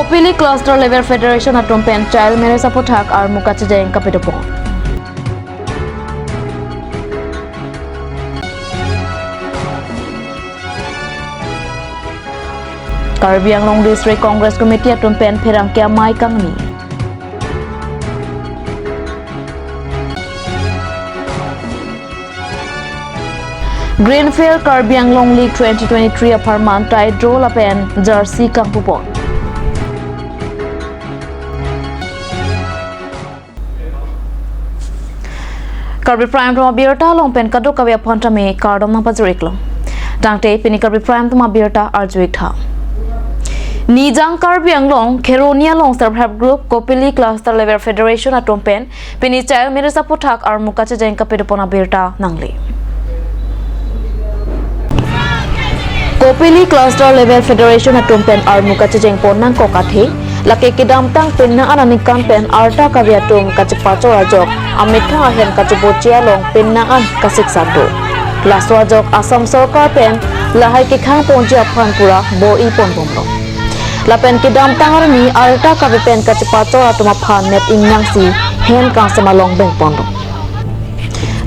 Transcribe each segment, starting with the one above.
Kopili Cluster Level Federation atom pen child marriage apothak ar mukache jeng kapitopon. Karbi Anglong District Congress Committee atom pen pherangkia mai kangni. Greenfield Karbi Anglong League 2023 aparman tai draw la pen jersey kangpupon. Karbi Prime Tuma Birta long pen kado kawya phanta me kardom na pajuriklo. Tangte pini Karbi Prime Tuma Birta arjuik tha. Nijang Karbi Anglong Keronia long self-help group Kopili Cluster Level Federation atom pen pini child marriage apothak ar mukache jeng kapitopona Birta nangli. Kopili Cluster Level Federation atom pen ar mukache jeng pon nang kokathe lake kidam tang pen na ananikan pen arta kaviatum kachipacho ajok amitha ahen kachupochia long pen na an kasik sato laso ajok Assam Sarkar pen lahai ke khang ponjia phanpura bo I pon bomlo lapen kidam tang arni arta kavi pen kachipacho atuma phan net ingnang si hen kang samalong beng pondo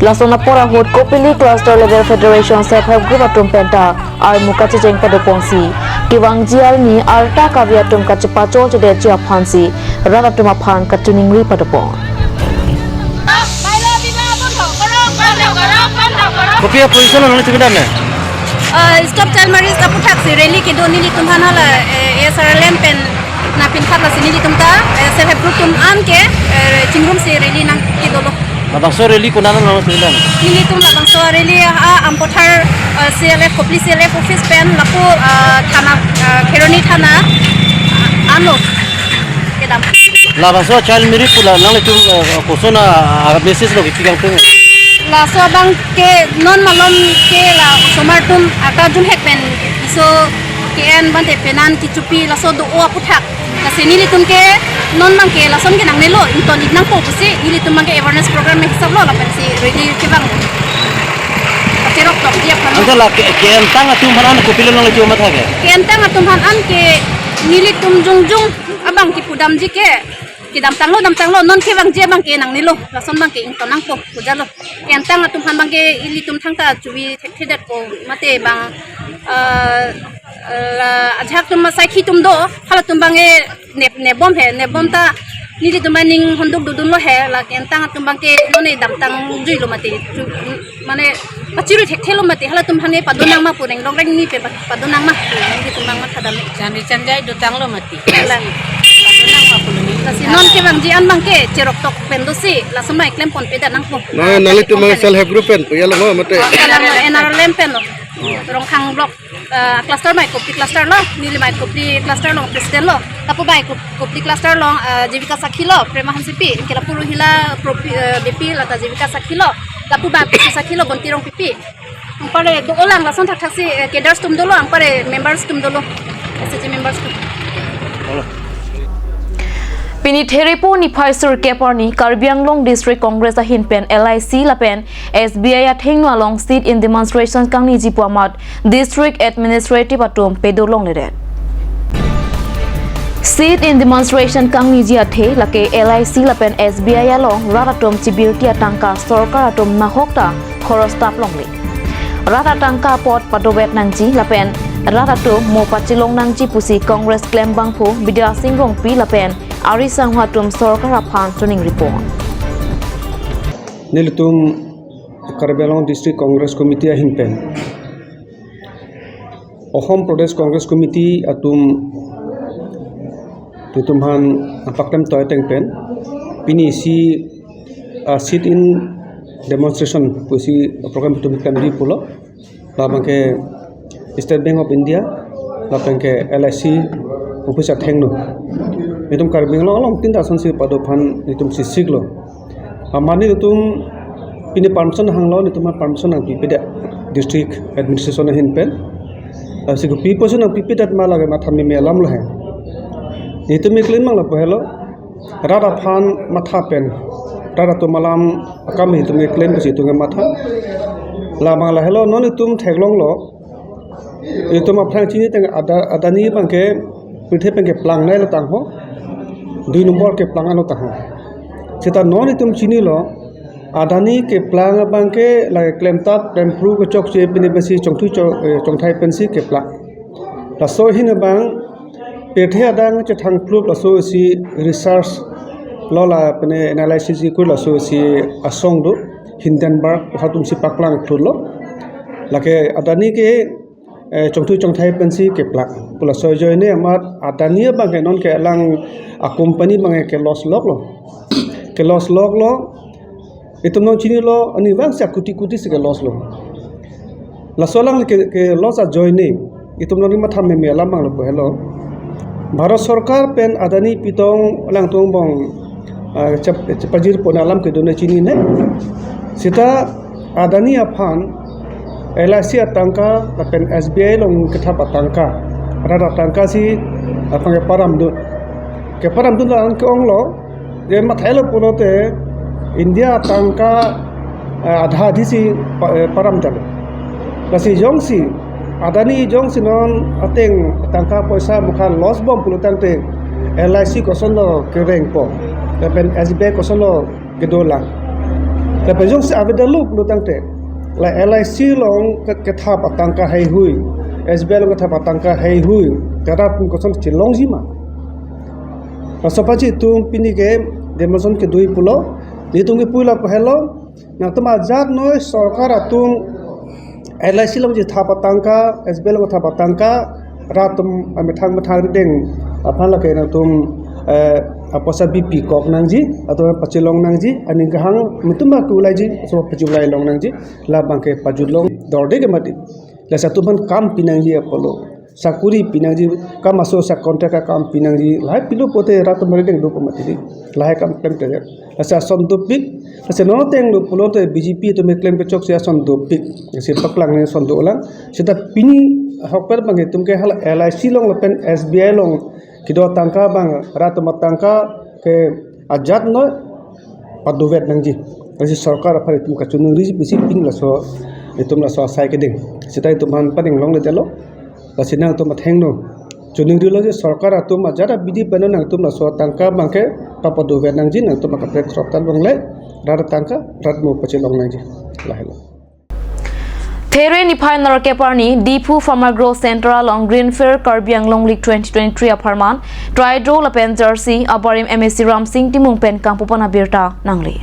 Lasona pora hot Kopili Cluster Level Federation self-help group atom penta ar mukache jeng padoponsi kiwang jial ni arta kaviatum kachipacho jede chia phansi raratuma phan katuning ri padopon Kopia position on the done. Stop child marriage apothak si rally ke do nili tumhan hala SRLM pen na pin khat la si nili tumta self-help group tum an ke chingrum si rally nang ke do lo Abang sore li kunana nama sembilan. nili tum labang so rally ampothar CLF Kopli CLF office pen lapu thana Keroni thana ano kedam Labang so child mirip pula nang itu kosona message lo kita kan. la so bang ke non malom ke la somartum aka jum hek pen so ke en bante penan ki chupi la so do apothak la senili tum ke non mang ke la som ke nang nelo into nik nang po pusi ili tum mang ke awareness program me hisab lo la pen si ready ke bang aterok tok dia phan Anta la ke tang atu manan kopila nang itu mata ke. ke entang atum han an ke nili tum jung jung abang ki pudam ji ke dam tang lo non ke bang je bang ke nang nilo la som bang ke into nang po pujalo ke entang atum han bang ke ili tum thang ta chubi thedat ko mate bang ajak tum sai khi tum do hala tum bang e ne bom ta nili tum ning honduk dudun lo he la ke entang atum bang ke no ne dam tang jui lo mate mane pachiru thelo mate hala tum hane padonang ma pureng long reng ni pe padonang ma nili tum bang ma thadam Candi candai do tanglo mati. lang Padonang ma puluni. kasi non ke bang ji an bang ke cerok tok pendosi la samai klem pon peda nang po Nah, nali tu mga self-help group pen, ya lo mate. NRLM pen lo rong khang blok cluster mai Kopli cluster lo nili mai Kopli cluster lo president lo tapu bai Kopli cluster lo jivika sakhi lo prema hansipi kela puru hila BP la ta jivika sakhi lo tapu bai Kopli sakhi lo bonti rong pipi pare do olang la son thak thasi cadres tum dolo ang pare members tum dolo SG members tum Pini Theripo ni Phaisur Keparni Karbi Anglong District Congress a hinpen LIC lapen SBI a thengno along seat in demonstration kangni jipuamat District Administrative atom pedolong leret seat in demonstration kangni ji athe lake LIC lapen SBI along ratatom chibilti atangka sarkar atom nahokta khoros tap longli ratatangka pot padowet nangji lapen ratato mo pachilong nangji pusi Congress claim bangpho Bidya Singrong pi lapen Ari Sanghatum Sarkar Aphan tuning report. Nilitum Karbi Anglong District Congress Committee hinpen. Ohom Pradesh Congress Committee atum tutumhan apaktem toy tengpen. Pini si sit in demonstration pusi program tutum kamdi pulo. Labangke State Bank of India, labangke LIC office athengno. Itum Karbi Anglong long tinta sonsi padophan itum sisiglo amani itum pini permission hanglo itum permission ang pipeda district administration hinpen asigo piposion ang pipedat malaga mathami melam lo he itum iklim mangla pohelo rara phan matha pen rara to malam akam itum iklim bisi tunga matha la mangla hello non itum theglong lo itum aphrang chini teng adani bangke पिठे पे के Planck नहीं लतांग हो 2 number के Planck लो तहो सेता non इतम चिनी लो आदानी के Planck बांके ला claim तात क्लेम प्रू को चौक से बिने बेसी चौंथु चौंथाई पेंसी के प्लांग ला सो हिन बांग पेठे आदांग चे थांग प्लू ला सो सी research lola pene analysis ku la so si asong do Hindenburg hatum si paklang thulo lake adani ke chongthu chongthai pensi ke plak pula so joy ne amar adani ba ke non ke lang a company ba ke loss log lo ke loss log lo itum non chini lo ani wang sa kuti kuti se ke loss lo la so lang ke loss a joy ne itum non ma tham me lamang lo hello Bharat Sarkar pen adani pitong lang tong bong pajir pon alam ke dona chini ne sita adani afan LIC atangka pen SBI long ketha patangka rara tangka si apang param du ke param du lang ke onglo je mathailo punote India atangka adha disi param dal lasi jongsi adani jongsi non ateng tangka poisa mukha loss bom pulutante LIC ko sono ke reng po pen SBI ko solo gedola tapi jong se avedalu lu tangte la LIC long ke tha patangka hai hui SBI long ke tha patangka hai hui karat ko son chilong jima pasapachi tum pini ke demoson ke dui pulo ni tung ke pula pahelo na tuma jat noi sarkar atung LIC long je tha patangka SBI long tha patangka ratum amethang deng aphan la ke na tum aposa BP kok nangji atau pacilong nangji ani gahang mituma kulai so pacilai long nangji la bangke pajulong dorde ke mati la satu ban kam pinangji apolo sakuri pinangji kam aso sa kontrak kam pinangji lai pilu pote rat merdeng do mati lai kam klem te la sa son dopik la se no teng do pulo te BJP to me klem ke chok sia son dopik se paklang ne son do lang seta pini hokper bangke tumke hal LIC long pen SBI long kido tangka bang rat matangka ke ajat no paduvet nangji kasi sarkar apar itum ka chunung ri bisi ping la so itum la so sai ke ding sita itum han paning long le telo la sinang to matheng no chunung ri lo je sarkar atum ajara bidi panan nang tum la so tangka bang ke paduvet nangji nang tum ka prek sroptan bang le rat tangka rat mo pachelong nangji la hello There Niphai Narkeparni Dipu Farmer Growth Center along Green Fair Karbi Anglong League 2023 Aparman Tridro Lapen Jersey Abarim MSC Ram Singh Timung Pen Kampupana Birta Nangli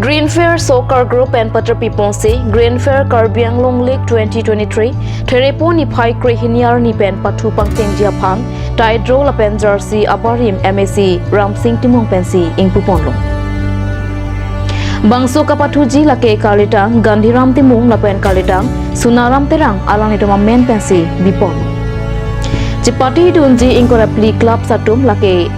Green Fair Soccer Group and Patra Piponsi Green Fair Karbi Anglong League 2023 Therepo Niphai Krehiniar Nipen Patu Pangteng Japang Tridro Lapen Jersey Abarim MSC Ram Singh Timung Pensi Ingpuponlong Bangso kapathuji lake kalitang Gandhiram timung lapen kalitang Sunaram terang alang itu men pensi bipon Cipati dunji incorrectly club satum lake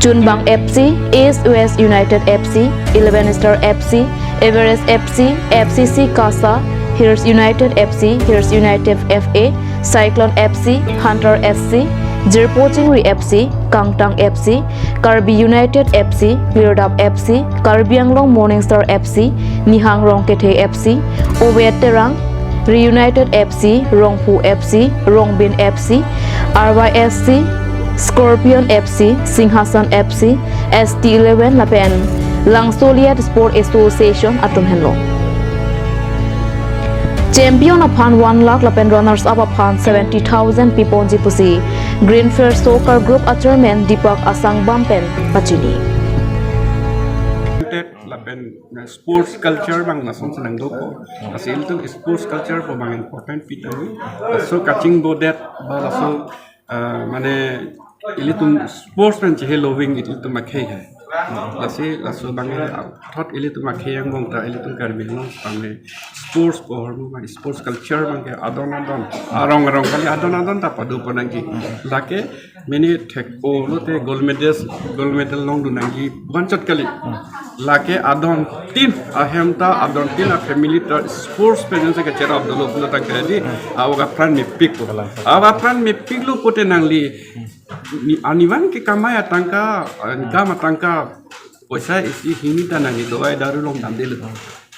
Chunbang FC East West United FC 11 Star FC Everest FC FCC Kasa Here's United FC Here's United FA Cyclone FC Hunter FC Jirpo Chingri FC, Kangtang FC, Karbi United FC, Cleardap FC, Karbi Anglong Morningstar FC, Nihang Rongkethe FC, Oweterang, Reunited FC, Rongpu FC, Rongbin FC, RYSC, Scorpion FC, Singhasan FC, ST11 Lapen, Langsoliat Sport Association Atum Henlo. Champion upon 1 lakh lapen runners up upon 70,000 people jipusi Green Fair Soccer Group Chairman Deepak Asang Bampen Pachini lapen sports culture bang nason senang doko asil tu sports culture po bang important pitani so catching bodet bala so mane ilitum sportsman je loving ilitum makhei hai laso bang thot ilitum makhei ang bong ta ilitum karbi no bang sports ko hormu bang sports culture bang ke adon arong kali adon ta padu ponangi lake mene thekko lote gold medal long dunangi banchot kali lake adon team ahemta adon team family ta sports presence ke chera abdolo pulo ta kredi awaga pran me pick ko awa pran me pick lu pote nangli aniwan ke kamaya tangka gama tangka poisa isi himita nangi doai daru long dam delu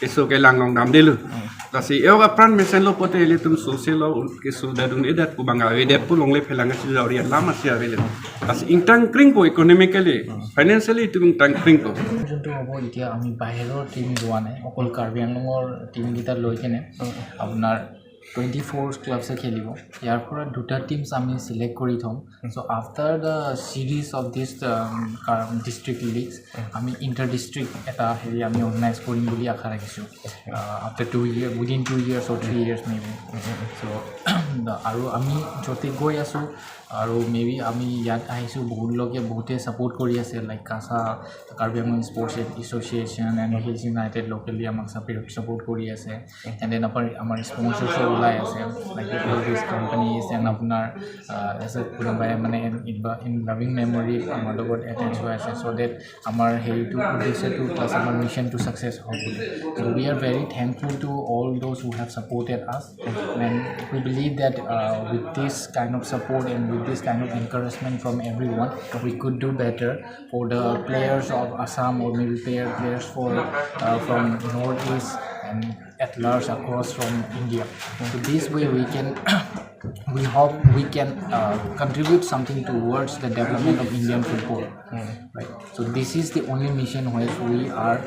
eso ke lang long dam delu Kasi eu apran mesen lo pote ele tum social lo ke so dadun edat pu banga edat pu longle phelanga chi jawri lama chi avele kasi intang kring po economically financially tum intang kring po যোনটো হ'ব এতিয়া আমি বাহিৰৰ team যোৱা নাই অকল কাৰ্বি আংলঙৰ টিমকেইটা লৈ কেনে আপোনাৰ 24 ক্লাবছে খেলিব ইয়াৰ পৰা দুটা টিমছ আমি সিলেক্ট কৰি থম so after the series of this district leagues আমি ইণ্টাৰ ডিষ্ট্ৰিক্ট এটা হেৰি আমি অৰ্গেনাইজ কৰিম বুলি আশা ৰাখিছোঁ after 2 year within 2 years or 3 years maybe so আৰু আমি য'তে গৈ আছোঁ আৰু মেবি আমি ইয়াত আহিছোঁ বহুত লোকে বহুতে ছাপোৰ্ট কৰি আছে লাইক কাছা Karbi Anglong sports association and hills United locally আমাক ছাপোৰ্ট কৰি আছে এণ্ড দেন আমাৰ স্পনচাৰ্ছ ওলাই আছে লাইক দিছ কোম্পানীজ এণ্ড আপোনাৰ এজ এ কোনোবাই মানে ইন লাভিং মেমৰি আমাৰ লগত এটেচ হৈ আছে চ' ডেট আমাৰ হেৰিটো উদ্দেশ্যটো প্লাছ আমাৰ মিছনটো ছাকচেছ হ'ব so' we are very thankful to all those who have supported us and we believe that with this kind of support and with this kind of encouragement from everyone we could do better for the players of Assam or maybe players from northeast and at large across from India so this way we can we hope we can contribute something towards the development of Indian football right so this is the only mission which we are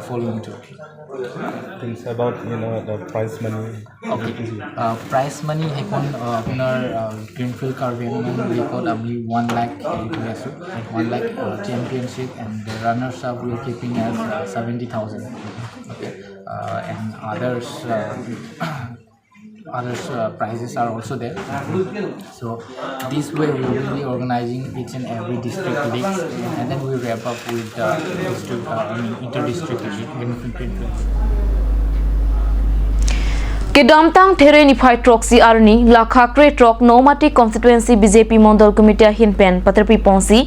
following to things about the prize money okay prize money hekon apunar greenfield Karbi record amli 1 lakh to asu 1 lakh championship and the runners up we are keeping as 70,000 okay and others prizes are also there so this way we will be organizing each and every district leagues and then we wrap up with the district inter-district league Kedamtang Thereni Phai Troxy Arni Lakha Kre Trok Nomati Constituency BJP Mondal Committee Hinpen Patrapi Ponsi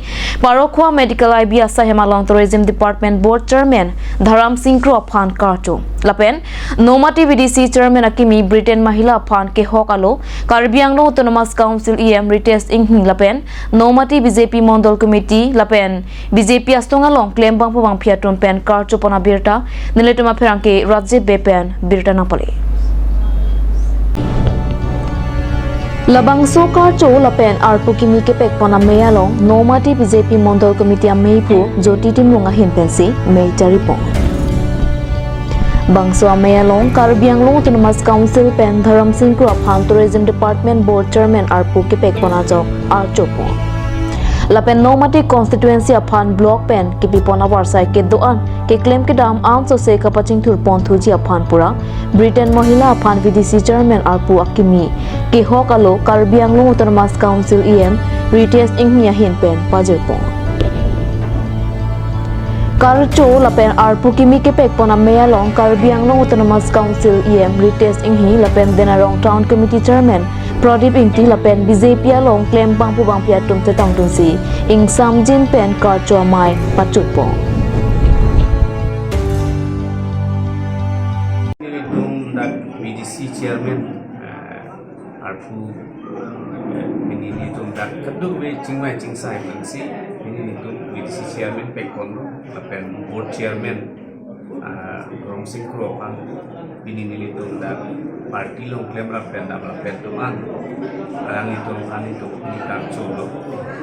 Parokhwa Medical IB Asahemalong Tourism Department Board Chairman Dharam Singh Kro Phan Karto Lapen Nomati BDC Chairman Akimi Britain Mahila Phan Ke Hokalo Karbi Anglong Autonomous Council EM Retest Inghing Lapen Nomati BJP Mondal Committee Lapen BJP Astonga Long Claim Bang Pawang Phiaton Pen Karto Pona Birta Niletuma Pherangke Rajye Bepen Birta Napale Labang Sokar Cho Lapen Arpu Kimi Kepek Pona Meyalong Nomati BJP Mondal Committee Meipu Joti Timlunga Hinpensi Mei Taripong Bangso Meyalong Karbi Anglong Autonomous Council Pen Dharam Singh Kro Phan Tourism Department Board Chairman Arpu Kepek Pona Jok Archopong Lapen Nomati Constituency Aphan Block Pen Kipi Pona Warsai Ke Doan Ke Claim Ke Dam Am So Se Kapaching Thul Pon Thuji Aphan Pura Britain Mahila Aphan VDC Chairman Arpu Akimi Ke Hokalo Karbi Anglong Autonomous Council EM Retest Ingnia Hinpen Pajepong Karcho Lapen Arpu Kimi Kepek Pona Meyalong Karbi Anglong Autonomous Council EM Retest Inghi Lapen Denarong Town Committee Chairman Pradip Ingti Lapen BJP Along Claim Bangpu Bangpia Tum Tetang Tunsi Ing Samjin Pen Karcho Mai Pachupong BDC Chairman Arpu ini tum dak kedua we cingmai cingsai mangsi ini tum BDC Chairman Pekon Lapen Board Chairman Rom Singh Kro Phan ini tum dak parti long claim Lapen tuman orang itu ini Karcho lo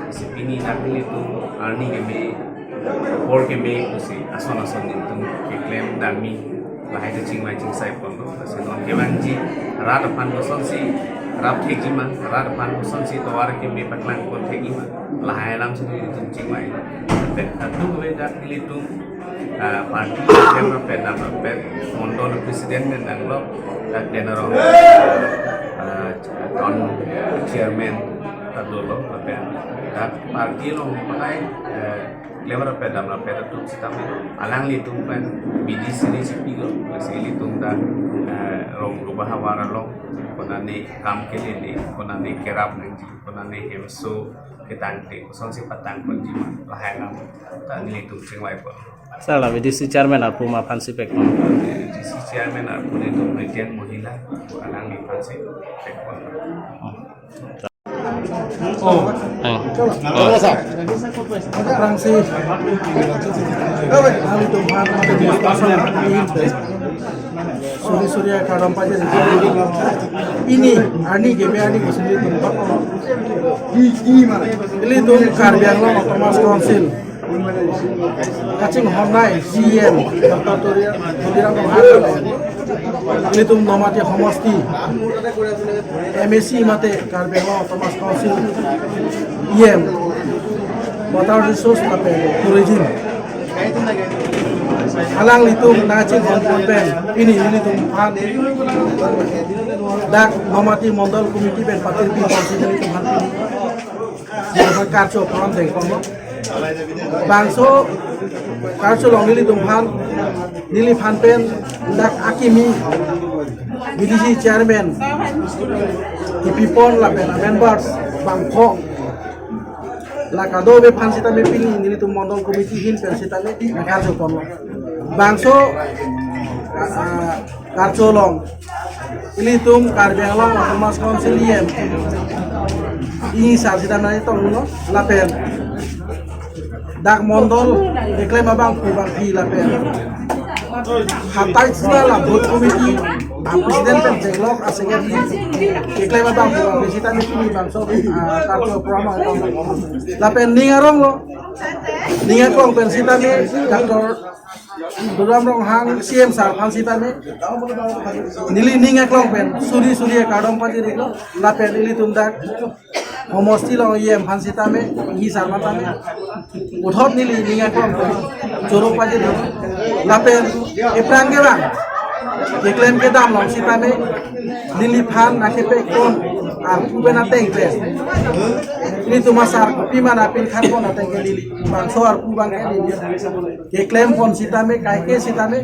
si ini dak tum arni keme or keme usi ason itu ke claim dami lahai tu cingmai cingsai pon lo kasi non kewanji rat pan boson si rap thegi ma rat pan boson si tawar ke me paklang kon thegi ma lahai lam si tu cingmai ben atu we dak itu parti yang pernah mondol presiden dan anglo dak denaro ton chairman tadolo pen dak parti lo pakai lebar pedam la peda tu sistem alang li tung pen BDC ni sipigo sili tung dak rong rubah hawara lo konane kam kele ni konane kerap nanji konane hemso ketante son si patang panji lahai lam ta ni tung singwai po Salah BDC Chairman Arpu Ma Phansi Pekon BDC Chairman Arpu ni tung Britain Mahila alang li Phansi Pekon Suri kadam paje ini ani gebe ani kusili tum ili tum Karbi Anglong Autonomous Council kacing honai CM Dr. Tudirang ini tum nomati homosti MSc mate Karbi Anglong Autonomous Council IM water resource tape tourism alang litung nacin konten ini litung pan dak nomati mondol komiti ben patir pi konsider itu han ini karso pan deng kono bangso karso long litung pan nili pan pen dak akimi BDC chairman ipipon la ben members bangko la kado be fansita me pili nili tum mondol komiti hin persita me karso kono bangso karso long ili tum Karbi Anglong Autonomous Council IM ini sarsita nani tong lapen dak mondol deklaim abang kubang pi lapen hatai sila la vote committee presiden pen jenglok asengen deklaim abang kubang visita mi pili bangso karso programa lapen ningarong lo ningarong pensita mi Dr. Duram rong hang CM sar fansita me nili ninga klong pen suri kadam paji rilo la pen nili tumdak homosti long IM fansita me hi sar mata me uthot nili ninga klong pen choro paji rilo la pen eprang ke bang eklem ke dam long sita me nili phan nakhe pe kon ar kubena teng pe ini tu masar kopi mana pin khan pon ateng ke lili bangso ar kubang ke lili ke claim pon sitame kai ke sitame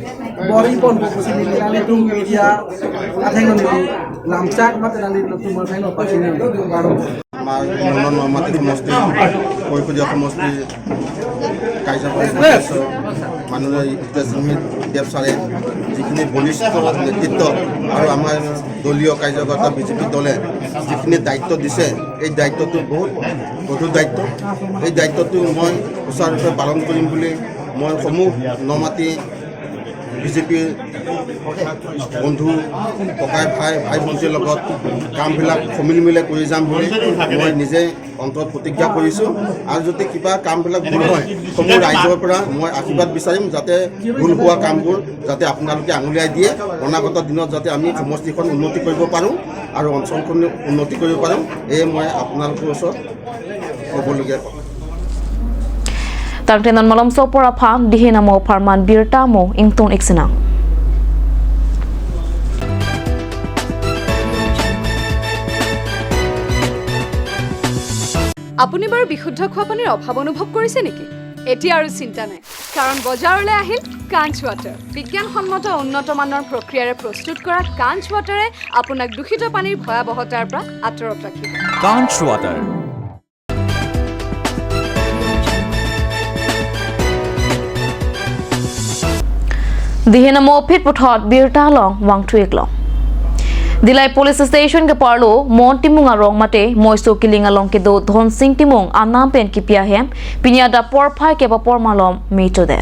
bori pon ko sini lili tu media ateng no lili lamchak mat lili tu mo thai no pasini baro আমাৰ non মাটি সমষ্টি কৈফুজীয়া সমষ্টি কাৰ্যকৰী মানুহে দেৱ ছাৰে যিখিনি বলিষ্ঠ নেতৃত্ব আৰু আমাৰ দলীয় কাৰ্যকৰ্তা বিজেপি দলে যিখিনি দায়িত্ব দিছে এই দায়িত্বটো বহুত গধুৰ দায়িত্ব এই দায়িত্বটো মই সুচাৰুৰূপে পালন কৰিম বুলি মই সমূহ নমাটি বিজেপিৰ বন্ধু ককাই ভাই ভণ্টিৰ লগত কামবিলাক সমিলি মিলে কৰি যাম বুলি মই নিজে অন্তৰত প্ৰতিজ্ঞা কৰিছোঁ আৰু যদি কিবা কামবিলাক ভুল হয় সমূহ ৰাইজৰ পৰা মই আশীৰ্বাদ বিচাৰিম যাতে ভুল হোৱা কামবোৰ যাতে আপোনালোকে আঙুলিয়াই দিয়ে অনাগত দিনত যাতে আমি সমষ্টিখন উন্নতি কৰিব পাৰোঁ আৰু অঞ্চলখন উন্নতি কৰিব পাৰোঁ এয়ে মই আপোনালোকৰ ওচৰত ক'বলগীয়া Tangtenan malam sopora phang dihena mo farman birta mo ington iksinang আপুনি বাৰু বিশুদ্ধ খোৱা পানীৰ অভাৱ অনুভৱ কৰিছে নেকি এতিয়া আৰু চিন্তা নাই কাৰণ বজাৰলৈ আহিল কাঞ্চ ৱাটাৰ বিজ্ঞানসন্মত উন্নত মানৰ প্ৰক্ৰিয়াৰে প্ৰস্তুত কৰা কাঞ্চ ৱাটাৰে আপোনাক দূষিত পানীৰ ভয়াৱহতাৰ পৰা আঁতৰত ৰাখিব কাঞ্চ water dihena mo phit puthot birta long wang thuek long Dilai police station ke parlo mon timung arong mate moiso killing along ke do dhon sing timung anam pen ki pia hem pinya da por phai ke ba por malom mecho det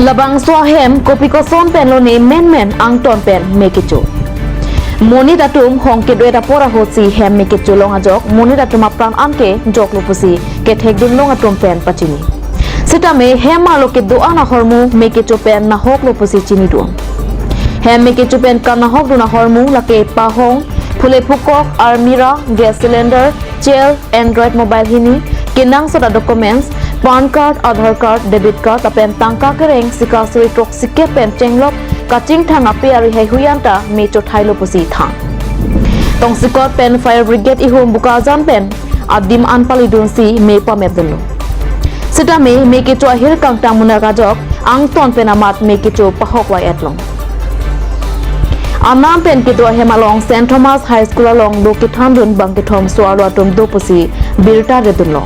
labang swa hem kopi ko son pen lo ne men angton pen mekicho moni datum hong ke do da pora hosi hem mekicho long ajok moni datum apran anke jok lopusi ke thek dun long atom pen pachini Sita me hema lo ke doa na hormu meke chopen na hok lo pusi chini do. Hem meke chopen ka na hok do na hormu la ke pa hong phule phukok armira gas cylinder chair android mobile hini kinang soda documents pan card aadhar card debit card apen tangka kereng sikasuri tok sikke pen chenglok kaching thang ape ari hai huyanta me cho thailo pusi thang. Tong sikot pen fire brigade ihum bukajan pen adim anpali dunsi me pa mebdelo. Sita me make it to a hill kang tamuna gajok ang ton penamat make it to pahok wa etlong anam pen ke to hemalong St Thomas High School along do ke thandun bang ke thom so aro atom do pusi birta redunlo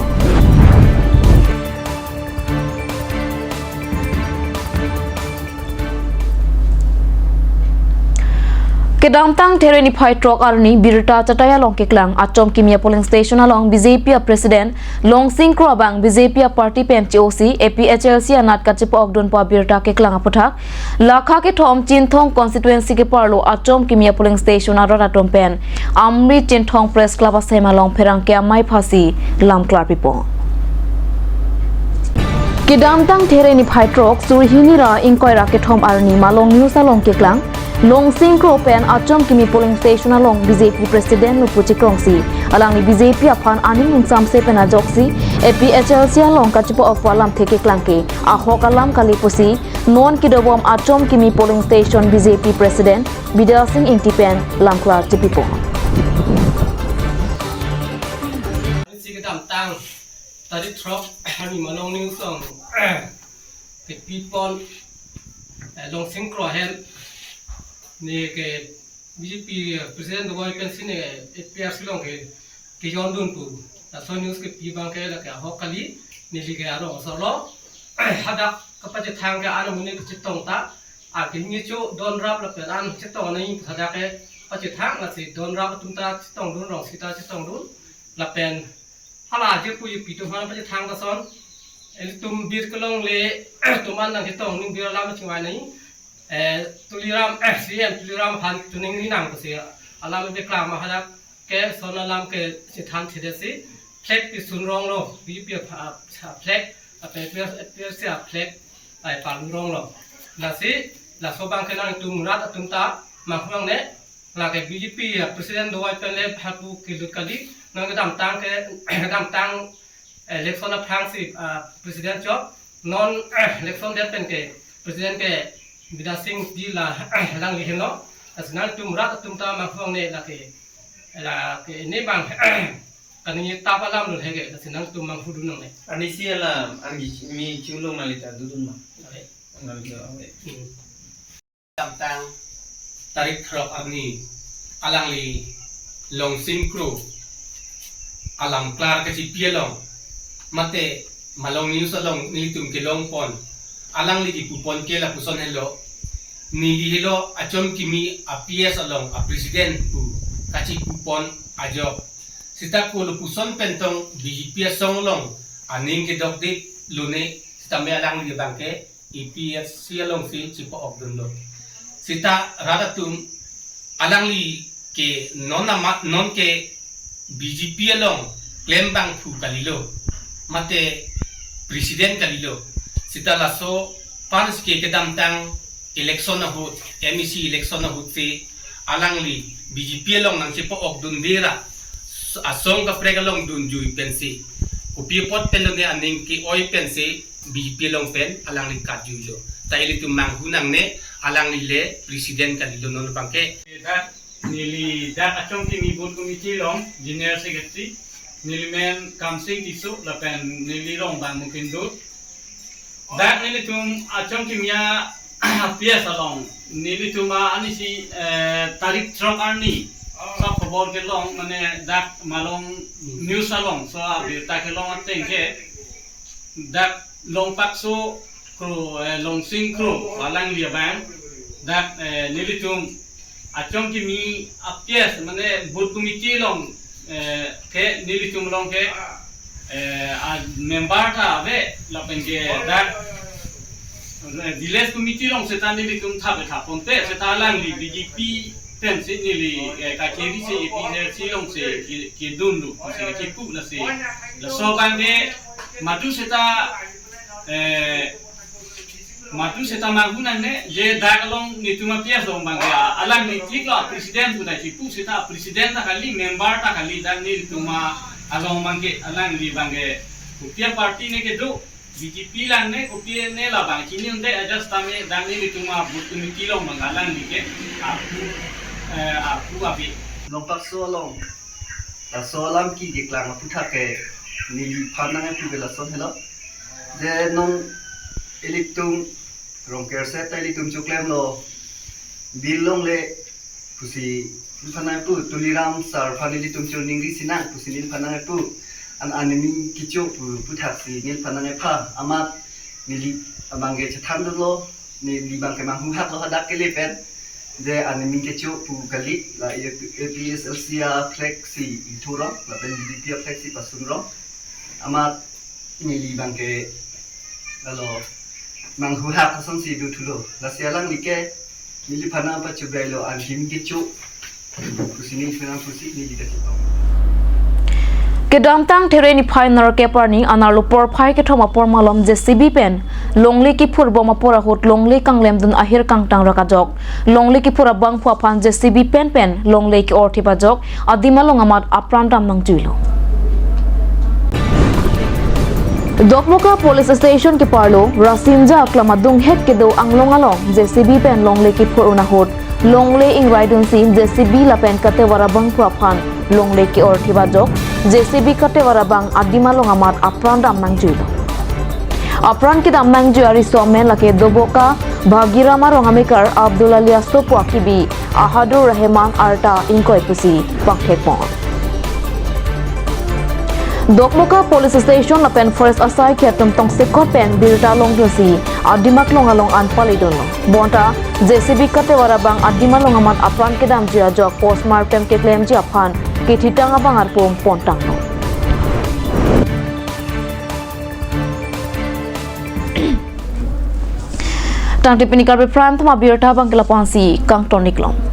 Kedam tang tereni phai trok arni birta chataya long keklang achom kimia polling station along BJP president long sing krobang BJP party PMCOC APHLC anat kachipo ogdon pa birta keklang apothak lakha ke thom chinthong constituency ke parlo achom kimia polling station arora tompen amri chinthong press club asema long pherang ke amai phasi lam klar pipo Kedam tang tereni phai trok surhini ra ingkoi ra ke thom arni malong news along keklang Long Sing Kropen Achom Kimi polling station along BJP President Lupuchi Krongsi alang ni BJP aphan aning nungsam se pena joksi APHLC along kachipo okwalam theke klangke ahok alam kalipusi non kidobom Achom Kimi polling station BJP President Bidal Singh Intipen lamklar tipipo Sikadam tang tadi trok ani malong news song the people Long Sing Krohen ni ke BJP president do goi pensi ne APRC long ke jon dun pu ta so news ke pi bang ke la ka hokali ni li ke aro solo hada kapaje thang ke aro mune ke chitong ta a ke ni chu don rap la pe an chitong nei hada ke paje thang la si don rap tum ta chitong dun rong sita chitong dun la pen hala je pu pi tu ha paje thang ta son el tum bir kelong le tuman nang chitong ning bir la ma chingwai nei tuliram CM tuliram han tuning ni nang se alam be klang ma hadak ke son alam ke sithan thide si flag pi sun rong lo BJP flag pe se flag ai pa rong lo la si la so bang ke nang tum rat tum ta ma khong ne la ke BJP president do wai pen le phapu kilut kali nang ke dam tang election of phang si president job non election det pen ke president ke Bidal Singh di la lang li heno asnal tum rat tum ta ma khong ne la ke ne bang kani ta palam lo hege asnal tum mang hudu nang ne ani siala ani mi chulong nalita dudun ma nalita tam tang tarik khrok agni alang li long sing kro alam klar ka si pielong mate malong news along ni tum ke long pon alang li ki pupon ke la puson hello ni hello achom kimi APS along a president pu kachi pupon ajo sita ko lo puson pentong BJP song long aning ke dok dip lune sita me alang li bangke EPS along si chipo of dundo sita radatum alang li ke non ke BJP along claim bang pu kalilo mate president kalilo sita laso panas ke kedam tang election na hut MEC election na hut si alang li BJP long nang sipo ok dundira asong ka pregalong dun jui pensi upi pot pelong ne aning ki oi pensi BJP long pen alang li kajulo ta ili tumang hunang ne alang li le president kalilo non pangke that nili that achong kimi board committee long general secretary nili men kamsing tisu la pen nili long bang mungkin do that nili tum achong kimia pias along nili tuma anisi tarik trok arni so khobor ke long mane that malong news along so abi ta ke long ateng ke that long pakso kro long sing kro alang lia bang that nili tum achong kimi pias mane board committee long ke nili tum long ke member tha ave la pen ke that village committee long setan ni tum tha be tha ponte setalang li BJP pen se ni li ka keri se EPC long se ki dundu se ki pu la se la so bang de madu seta magunan ne je daglong ni tuma pias dong bang ya alang ni tik la president sudah ki pu seta president ta kali member ta kali dan ni tuma along mangke alang li bang ke party ne ke do BJP lang ne kopie ne la bang kini unde adjust tame dani lituma butumi kilo mangalang dike aku abi lompak solong la solam ki diklang putha ke nili phanang tu bela son helo je non eliktum rongker set eliktum chuklem lo bilong le pusi phanang tu tuliram sar phanili tum chuning ri sinang pusinil phanang tu an animi kicho puthak si nil panangai pha amat nili amangge chathan lo ni libang ke manghu hak lo hadak ke lepen जे आनिमी के चो पु कली ला APSLC flexi ituro la ben DP flexi pasunro amat nili bangke lalu manghu hak kason si du tulo la sialang like nili phana pa chubelo an him ke chu kusini fina kusi nili ke chu Kedam tang tereni final ke parni anar lupor phai ke thoma por malom JCB pen longli ki phurbo ma pora hot longli kanglem dun ahir kang tang raka jok longli ki phura bang phwa phan JCB pen longli ki orthi ba jok adima long amat apran dam nang juilo Dokmoka police station ke parlo rasinja klamadung het ke do anglong along JCB pen longli ki phur una hot longle ing raidun sim JCB la pen kate warabang phwa phan longle ki orthi ba jok JCB kate warabang adima long amat apran dam nang juilo apran ki dam nang juari somen lake doboka bhagirama rongamekar Abdul Alias Sopuakibi Ahadur Rahman Arta inkoi pusi pakthepon Dokmoka police station lapen forest asai khetum tong sekot pen birta long dosi adimak long along an palidon bonta JCB kate warabang adima long amat apran ke dam jia jok postmortem ke claim ji aphan ke thitang abang arpom pontang no tang tipini Karbi prime thama birta bangla pansi kang toniklong